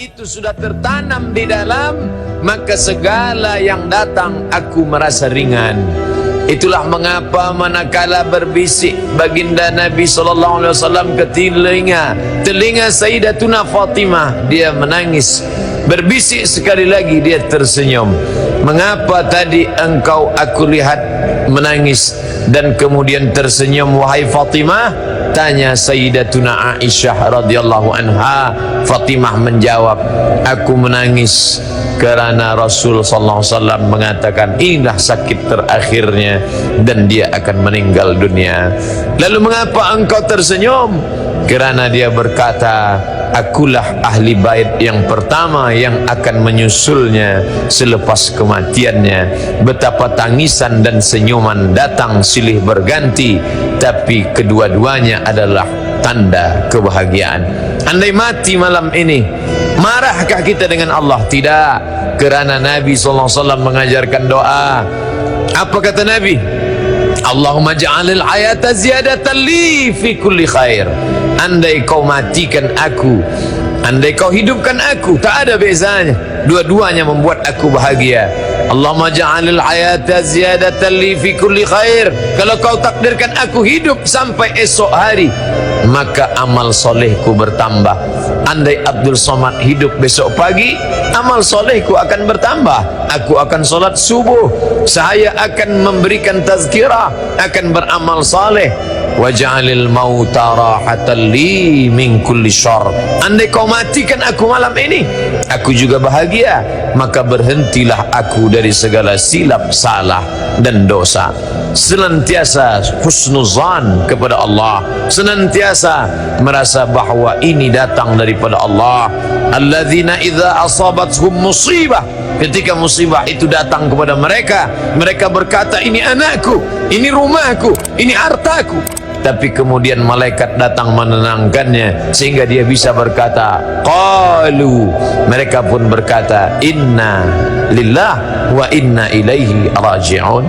itu sudah tertanam di dalam, maka segala yang datang aku merasa ringan. Itulah mengapa manakala berbisik baginda Nabi SAW ke telinga Sayyidatuna Fatimah, dia menangis. Berbisik sekali lagi, dia tersenyum. Mengapa tadi engkau aku lihat menangis dan kemudian tersenyum wahai Fatimah? Tanya Sayyidatuna Aisyah radhiyallahu anha. Fatimah menjawab, aku menangis karena Rasul sallallahu alaihi wasallam mengatakan inilah sakit terakhirnya dan dia akan meninggal dunia. Lalu mengapa engkau tersenyum? Karena dia berkata, akulah ahli bait yang pertama yang akan menyusulnya selepas kematiannya. Betapa tangisan dan senyuman datang silih berganti, tapi kedua-duanya adalah tanda kebahagiaan. Andai mati malam ini, marahkah kita dengan Allah? Tidak, kerana Nabi SAW mengajarkan doa. Apa kata Nabi? Allahumma ja'alil hayata ziyadatan li fi kulli khair. Andai kau matikan aku, andai kau hidupkan aku, tak ada bezanya, dua-duanya membuat aku bahagia. Allahumma ja'alil hayata ziyadatan li fi kulli khair. Kalau kau takdirkan aku hidup sampai esok hari, maka amal solehku bertambah. Andai Abdul Somad hidup besok pagi, amal solehku akan bertambah. Aku akan solat subuh, saya akan memberikan tazkirah, akan beramal saleh. Waj'alil mauta rahatan li min kulli syarr. Andai kau matikan aku malam ini, aku juga bahagia, maka berhentilah aku dari segala silap, salah dan dosa. Senantiasa husnuzan kepada Allah, senantiasa merasa bahwa ini datang daripada Allah. Alladzina idza asabathum musibah, ketika musibah itu datang kepada mereka, mereka berkata, ini anakku, ini rumahku, ini hartaku. Tapi kemudian malaikat datang menenangkannya sehingga dia bisa berkata, qalu, mereka pun berkata, inna lillah wa inna ilaihi raji'un.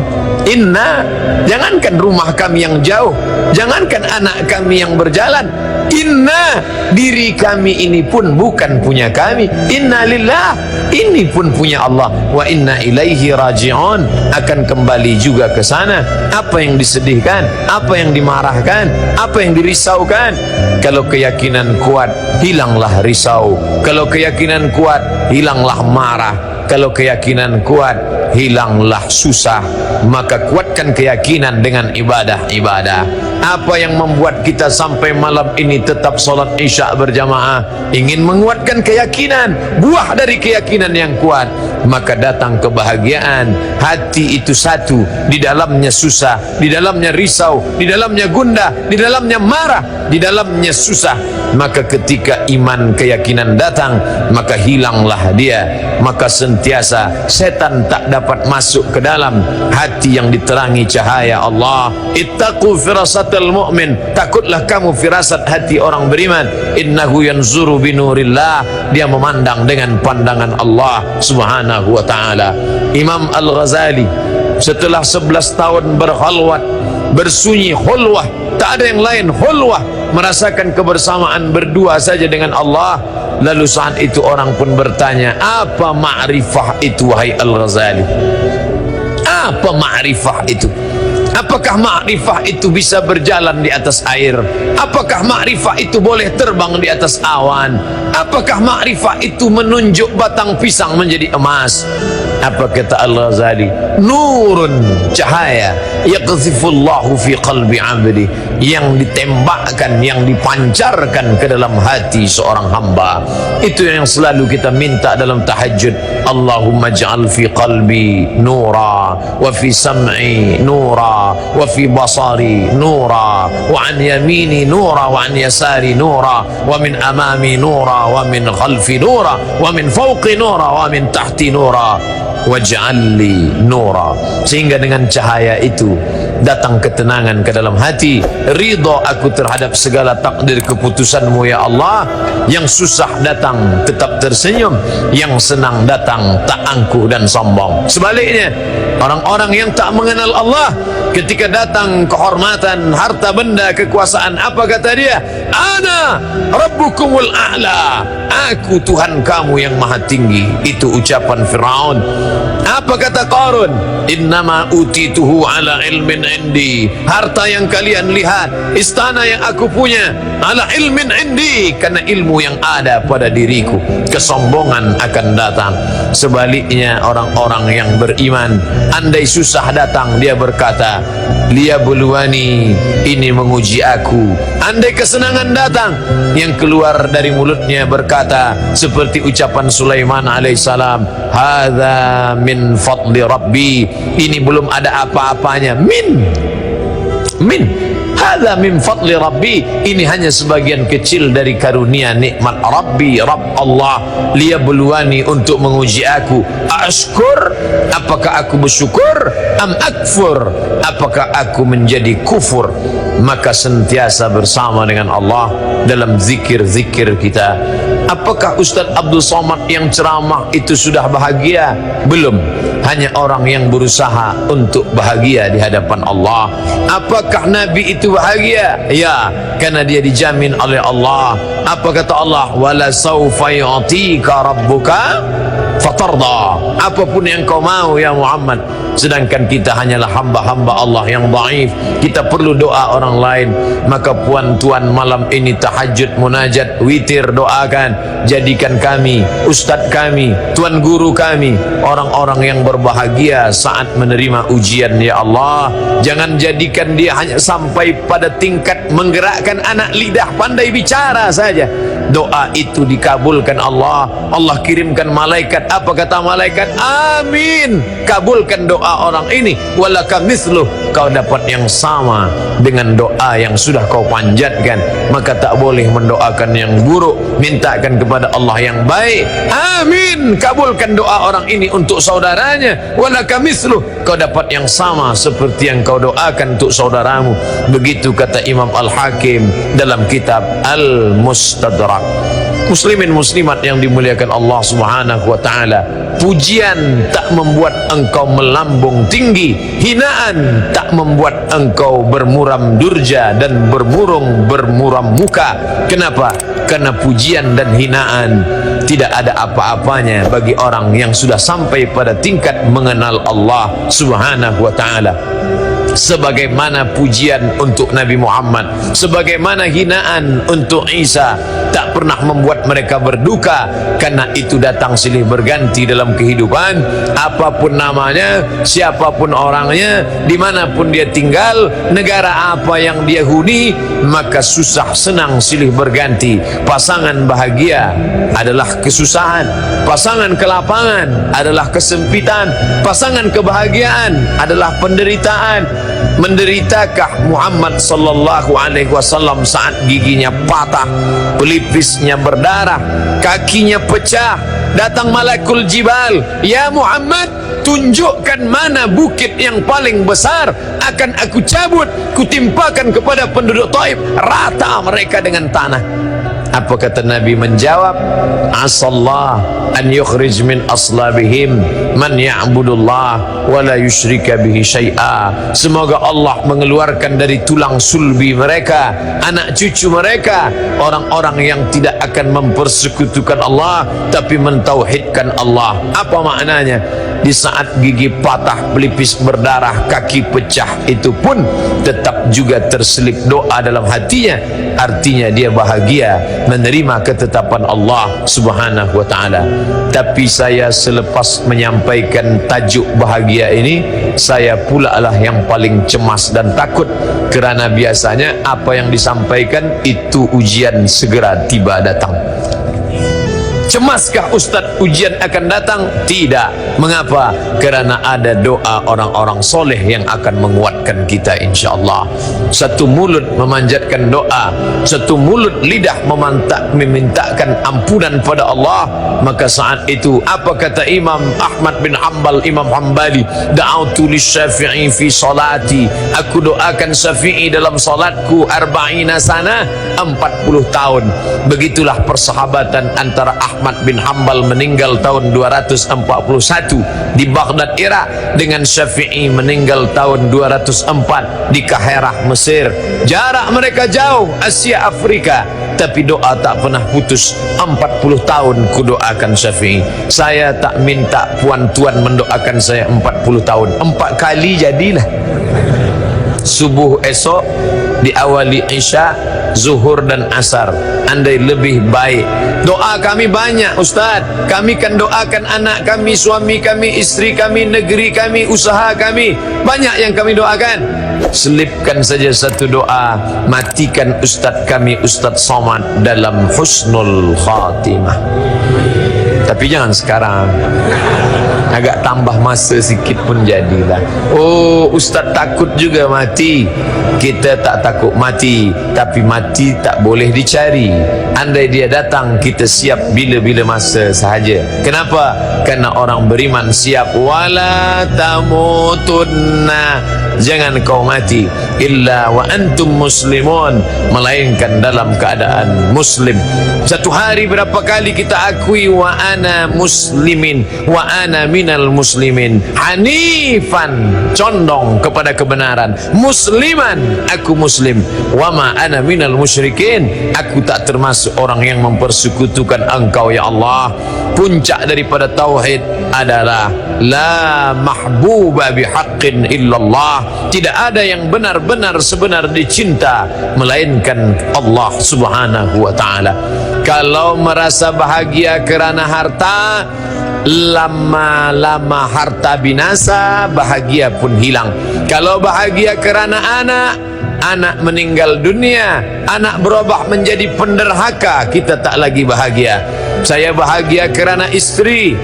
Inna, jangankan rumah kami yang jauh, jangankan anak kami yang berjalan, inna, diri kami ini pun bukan punya kami. Inna lillah, ini pun punya Allah. Wa inna ilaihi raji'un, akan kembali juga ke sana. Apa yang disedihkan, apa yang dimarahkan, apa yang dirisaukan? Kalau keyakinan kuat, hilanglah risau. Kalau keyakinan kuat, hilanglah marah. Kalau keyakinan kuat, hilanglah susah. Maka kuatkan keyakinan dengan ibadah-ibadah. Apa yang membuat kita sampai malam ini tetap solat isya berjamaah? Ingin menguatkan keyakinan, buah dari keyakinan yang kuat, maka datang kebahagiaan. Hati itu satu, di dalamnya susah, di dalamnya risau, di dalamnya gundah, di dalamnya marah, di dalamnya susah. Maka ketika iman keyakinan datang, maka hilanglah dia. Maka sentiasa setan tak dapat masuk ke dalam hati yang diterangi cahaya Allah. Ittaqu firasatal mu'min, takutlah kamu firasat hati orang beriman. Innahu yanzuru binurillah, dia memandang dengan pandangan Allah subhanahu wa ta'ala. Imam Al-Ghazali setelah 11 tahun berkhalwat, bersunyi, khulwah, tak ada yang lain, khulwah, merasakan kebersamaan berdua saja dengan Allah. Lalu saat itu orang pun bertanya, apa ma'rifah itu wahai Al-Ghazali? Apa ma'rifah itu? Apakah ma'rifah itu bisa berjalan di atas air? Apakah ma'rifah itu boleh terbang di atas awan? Apakah ma'rifah itu menunjuk batang pisang menjadi emas? Apa kata Al-Ghazali? Nurun, cahaya, yaqzifullahu fi qalbi abdi, yang ditembakkan, yang dipancarkan ke dalam hati seorang hamba. Itu yang selalu kita minta dalam tahajud. Allahumma ja'al fi qalbi nura, wa fi sam'i nura, wa fi basari nura, wa an yamini nura, wa an yasari nura, wa min amami nura, wa min khalfi nura, wa min fawqi nura, wa min tahti nura, waj'alli nura. Sehingga dengan cahaya itu datang ketenangan ke dalam hati, ridha aku terhadap segala takdir keputusanmu ya Allah. Yang susah datang tetap tersenyum, yang senang datang tak angkuh dan sombong. Sebaliknya, orang-orang yang tak mengenal Allah, ketika datang kehormatan, harta benda, kekuasaan, apa kata dia? Ana rabbukumul a'la, aku Tuhan kamu yang maha tinggi. Itu ucapan Firaun. Apa kata Qarun? Innama utituhu ala ilmin indi, harta yang kalian lihat, istana yang aku punya, ala ilmin indi, karena ilmu yang ada pada diriku. Kesombongan akan datang. Sebaliknya, orang-orang yang beriman, andai susah datang, dia berkata, liyabluwani, ini menguji aku. Andai kesenangan datang, yang keluar dari mulutnya berkata seperti ucapan Sulaiman alaihissalam, hadza min fadli rabbi, ini belum ada apa-apanya. Min hadza min fadli rabbi, ini hanya sebagian kecil dari karunia nikmat Rabbi, Rabb Allah. Liyabluwani, untuk menguji aku. Ashkur, apakah aku bersyukur? Am akfur, apakah aku menjadi kufur? Maka sentiasa bersama dengan Allah dalam zikir-zikir kita. Apakah Ustaz Abdul Somad yang ceramah itu sudah bahagia? Belum. Hanya orang yang berusaha untuk bahagia di hadapan Allah. Apakah Nabi itu bahagia? Ya, karena dia dijamin oleh Allah. Apa kata Allah? Wala sawfa yu'tika rabbuka fatarda, apapun yang kau mau ya Muhammad. Sedangkan kita hanyalah hamba-hamba Allah yang dhaif. Kita perlu doa orang lain. Maka puan-tuan malam ini tahajud, munajat, witir, doakan. Jadikan kami, ustadz kami, tuan guru kami, orang-orang yang berbahagia saat menerima ujian ya Allah. Jangan jadikan dia hanya sampai pada tingkat menggerakkan anak lidah pandai bicara saja. Doa itu dikabulkan Allah. Allah kirimkan malaikat. Apa kata malaikat? Amin, kabulkan doa orang ini. Walaka misluh, kau dapat yang sama dengan doa yang sudah kau panjatkan. Maka tak boleh mendoakan yang buruk, mintakan kepada Allah yang baik. Amin, kabulkan doa orang ini untuk saudaranya. Walaka misluh, kau dapat yang sama seperti yang kau doakan untuk saudaramu. Begitu kata Imam Al-Hakim dalam kitab Al-Mustadrak. Muslimin muslimat yang dimuliakan Allah Subhanahu wa taala, pujian tak membuat engkau melambung tinggi, hinaan tak membuat engkau bermuram durja dan bermuram muka. Kenapa? Karena pujian dan hinaan tidak ada apa-apanya bagi orang yang sudah sampai pada tingkat mengenal Allah Subhanahu wa taala. Sebagaimana pujian untuk Nabi Muhammad, sebagaimana hinaan untuk Isa, tak pernah membuat mereka berduka, karena itu datang silih berganti dalam kehidupan. Apapun namanya, siapapun orangnya, dimanapun dia tinggal, negara apa yang dia huni, maka susah senang silih berganti. Pasangan bahagia adalah kesusahan, pasangan kelapangan adalah kesempitan, pasangan kebahagiaan adalah penderitaan. Menderitakah Muhammad sallallahu alaihi wasallam saat giginya patah, pelipisnya berdarah, kakinya pecah? Datang malakul jibal, ya Muhammad, tunjukkan mana bukit yang paling besar, akan aku cabut, kutimpakan kepada penduduk Taif, rata mereka dengan tanah. Apa kata Nabi menjawab? Asallah an yukhrij min aslabihim man ya'budullah wa la yusyrika bihi syai'a. Semoga Allah mengeluarkan dari tulang sulbi mereka, anak cucu mereka, orang-orang yang tidak akan mempersekutukan Allah tapi mentauhidkan Allah. Apa maknanya? Di saat gigi patah, pelipis berdarah, kaki pecah, itu pun tetap juga terselip doa dalam hatinya. Artinya dia bahagia menerima ketetapan Allah Subhanahu wa taala. Tapi saya selepas menyampaikan tajuk bahagia ini, saya pula lah yang paling cemas dan takut, kerana biasanya apa yang disampaikan itu ujian segera tiba datang. Cemaskah Ustaz ujian akan datang? Tidak. Mengapa? Kerana ada doa orang-orang soleh yang akan menguatkan kita insyaAllah. Satu mulut memanjatkan doa, satu mulut lidah memintakan ampunan pada Allah, maka saat itu apa kata Imam Ahmad bin Hanbal, Imam Hanbali, da'autu lisyafi'i fi salati, aku doakan Syafi'i dalam salatku 40 sana, 40 tahun. Begitulah persahabatan antara Ahmad bin Hanbal meninggal tahun 241 di Baghdad, Irak, dengan Syafi'i meninggal tahun 204 di Kaherah, Mesir. Jarak mereka jauh, Asia Afrika, tapi doa tak pernah putus. 40 tahun ku doakan Syafi'i. Saya tak minta puan tuan mendoakan saya 40 tahun, 4 kali jadilah. Subuh esok diawali Isya, Zuhur dan Asar. Andai lebih baik. Doa kami banyak Ustaz. Kami kan doakan anak kami, suami kami, isteri kami, negeri kami, usaha kami. Banyak yang kami doakan. Selipkan saja satu doa, matikan Ustaz kami, Ustaz Somad, dalam husnul khatimah. Tapi jangan sekarang, agak tambah masa sikit pun jadilah. Oh, Ustaz takut juga mati. Kita tak takut mati, tapi mati tak boleh dicari. Andai dia datang, kita siap bila-bila masa sahaja. Kenapa? Karena orang beriman siap. Wala tamutunna, jangan kau mati illa wa antum muslimun, melainkan dalam keadaan muslim. Satu hari berapa kali kita akui wa ana muslimin, wa ana minal muslimin, hanifan, condong kepada kebenaran, musliman, aku muslim, wa ma ana minal musyrikin, aku tak termasuk orang yang mempersekutukan engkau ya Allah. Puncak daripada tauhid adalah la mahbuba bihaqqin illallah, tidak ada yang benar-benar sebenar dicinta melainkan Allah subhanahu wa ta'ala. Kalau merasa bahagia kerana harta, lama-lama harta binasa, bahagia pun hilang. Kalau bahagia kerana anak meninggal dunia, anak berubah menjadi penderhaka, kita tak lagi bahagia. Saya bahagia kerana istri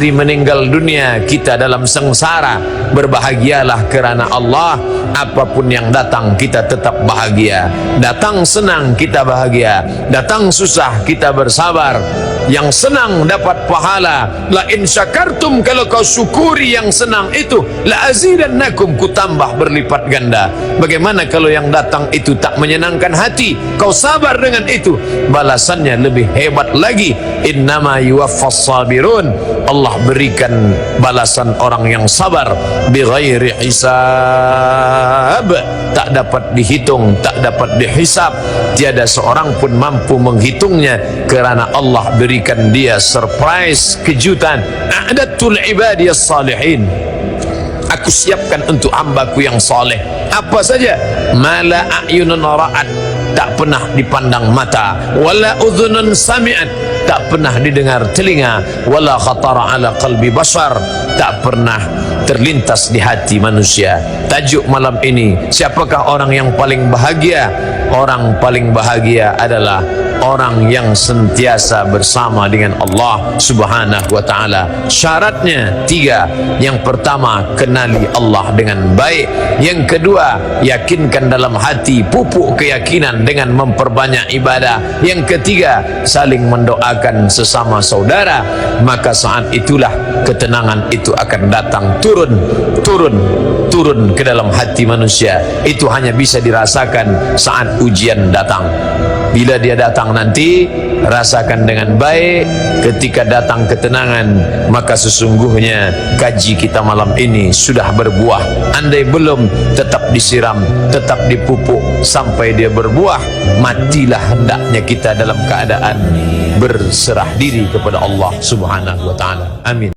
meninggal dunia, kita dalam sengsara. Berbahagialah kerana Allah. Apapun yang datang, kita tetap bahagia. Datang senang, kita bahagia. Datang susah, kita bersabar. Yang senang dapat pahala. La in syakartum, kalau kau syukuri yang senang itu, la azidannakum, ku tambah berlipat ganda. Bagaimana kalau yang datang itu tak menyenangkan hati, kau sabar dengan itu, balasannya lebih hebat lagi. Innama yuwaffas sabirun, Allah berikan balasan orang yang sabar bighairi hisab, tak dapat dihitung, tak dapat dihisab. Tiada seorang pun mampu menghitungnya, kerana Allah berikan dia surprise, kejutan. A'datul ibadiyas salihin, aku siapkan untuk hambaku yang saleh. Apa saja? Mala a'yunun ra'at, tak pernah dipandang mata. Wala udhunun sami'at, tak pernah didengar telinga. Wala khatara ala qalbi bashar, tak pernah terlintas di hati manusia. Tajuk malam ini, siapakah orang yang paling bahagia? Orang paling bahagia adalah orang yang sentiasa bersama dengan Allah subhanahu wa ta'ala. Syaratnya 3. Yang pertama, kenali Allah dengan baik. Yang kedua, yakinkan dalam hati, pupuk keyakinan dengan memperbanyak ibadah. Yang ketiga, saling mendoakan sesama saudara. Maka saat itulah ketenangan itu akan datang, turun ke dalam hati manusia. Itu hanya bisa dirasakan saat ujian datang. Bila dia datang nanti, rasakan dengan baik. Ketika datang ketenangan, maka sesungguhnya kaji kita malam ini sudah berbuah. Andai belum, tetap disiram, tetap dipupuk sampai dia berbuah. Matilah hendaknya kita dalam keadaan berserah diri kepada Allah subhanahu wa ta'ala. Amin.